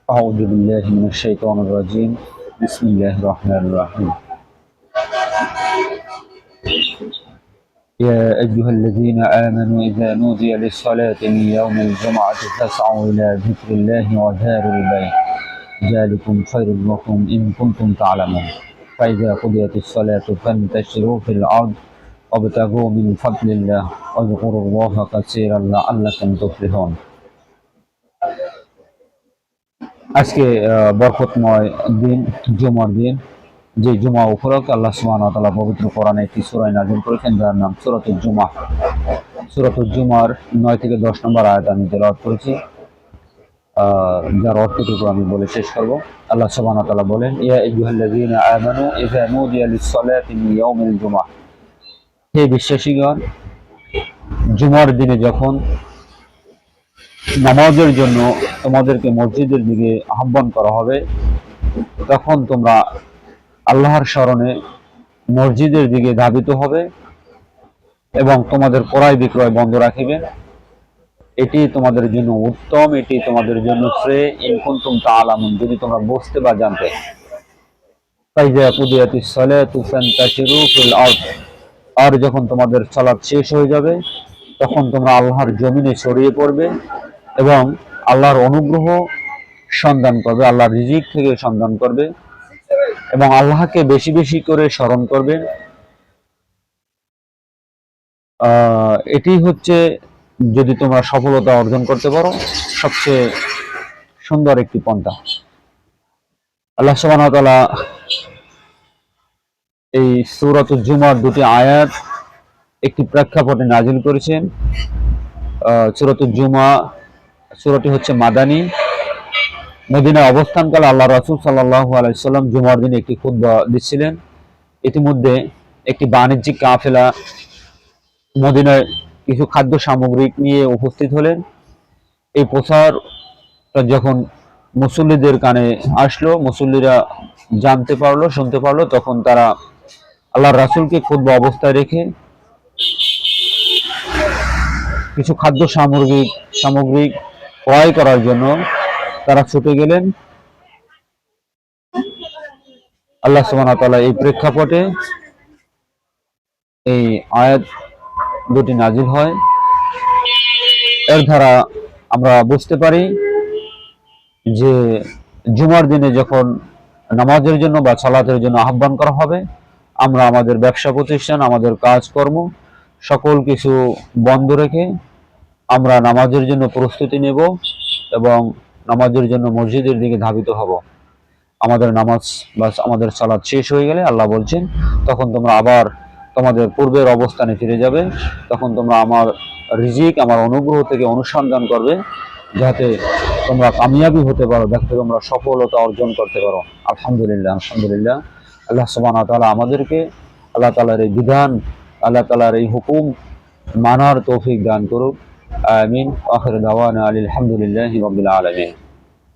أعوذ بالله من الشيطان الرجيم بسم الله الرحمن الرحيم يا أيها الذين آمنوا إذا نودي للصلاة من يوم الجمعة فاسعوا إلى ذكر الله وذاروا البيع ذلكم خير لكم إن كنتم تعلمون فإذا قضيت الصلاة فانتشروا في الأرض وابتغوا من فضل الله واذكروا الله كثيرا لعلكم تفلحون আজকে বরকতময় দিন জুমার দিন, যে জুমা উপলক্ষে আল্লাহ সুবহানাহু ওয়া তাআলা পবিত্র কোরআনে একটি সূরা নাযিল করেছেন যার নাম সূরাতুল জুমা। সূরাতুল জুমার 9 থেকে 10 নম্বর আয়াত আমি তেলাওয়াত করেছি, যার অর্থটুকু আমি বলে শেষ করব। আল্লাহ সুবহানাহু ওয়া তাআলা বলেন, ইয়া আইয়ুহাল্লাযীনা আমানু ইযা নুদিয়া লিস-সালাতি মিন ইয়াউমিল জুমআহ, হে বিশ্বাসীগণ, জুমার দিনে যখন নামাজের জন্য তোমাদেরকে মসজিদের দিকে আহ্বান করা হবে, তখন তোমরা আল্লাহর স্মরণে মসজিদের দিকে ধাবিত হবে এবং তোমাদের ক্রয় বিক্রয় বন্ধ রাখিবে। এটি তোমাদের জন্য উত্তম, এটি তোমাদের জন্য শ্রেয়, ইন কুনতুম তাআলামুন, যদি তোমরা বুঝতে বা জানতে। ফাইযা কুদিয়াতিস সালাতু ফান্তাশিরু ফিল আরদ, আর যখন তোমাদের সালাত শেষ হয়ে যাবে তখন তোমরা আল্লাহর জমিনে ছড়িয়ে পড়বে এবং আল্লাহর অনুগ্রহ সন্ধান করবে, আল্লাহর রিজিক থেকে সন্ধান করবে এবং আল্লাহকে বেশি বেশি করে স্মরণ করবে। এটি হচ্ছে, যদি তোমরা সফলতা অর্জন করতে পারো, সবচেয়ে সুন্দর একটি পন্থা। আল্লাহ সুবহানাহু ওয়া তাআলা এই সূরাতুল জুমার দুটি আয়াত একটি প্রেক্ষাপটে নাজিল করেছেন। সূরাতুল জুমা সূরাটি হচ্ছে মাদানী। মদিনায় অবস্থানকালে আল্লাহ রাসূল সাল্লাল্লাহু আলাইহি ওয়াসাল্লাম জুমার দিনে একটি খুতবা দিচ্ছিলেন। ইতিমধ্যে একটি বাণিজ্যিক কাফেলা মদিনায় কিছু খাদ্য সামগ্রী নিয়ে উপস্থিত হলেন। এই প্রচার যখন মুসল্লিদের কানে আসলো, মুসল্লিরা জানতে পারলো, শুনতে পারলো, তখন তারা আল্লাহর রাসূলকে খুতবা অবস্থায় রেখে কিছু খাদ্য সামগ্রী ক্রয় করার জন্য তারা ছুটে গেলেন। আল্লাহ সুবহানাহু ওয়া তাআলা এই প্রেক্ষাপটে এই আয়াত দুটি নাজিল হয়। এর দ্বারা আমরা বুঝতে পারি যে জুমার দিনে যখন নামাজের জন্য বা সালাতের জন্য আহ্বান করা হবে, আমরা আমাদের ব্যবসা প্রতিষ্ঠান, আমাদের কাজকর্ম সকল কিছু বন্ধ রেখে আমরা নামাজের জন্য প্রস্তুতি নেব এবং নামাজের জন্য মসজিদের দিকে ধাবিত হব। আমাদের নামাজ বা আমাদের সালাত শেষ হয়ে গেলে আল্লাহ বলছেন, তখন তোমরা আবার তোমাদের পূর্বের অবস্থানে ফিরে যাবে, তখন তোমরা আমার রিজিক, আমার অনুগ্রহ থেকে অনুসন্ধান করবে, যাতে তোমরা কামিয়াবি হতে পারো, যাতে তোমরা সফলতা অর্জন করতে পারো। আলহামদুলিল্লাহ, আলহামদুলিল্লাহ। আল্লাহ সুবহানাহু ওয়া তাআলা আমাদেরকে আল্লাহ তাআলার এই বিধান, আল্লাহ তাআলার এই হুকুম মানার তৌফিক দান করুক। আমিন। আখির দাওয়ানা আলহামদুলিল্লাহি রাব্বিল আলামিন।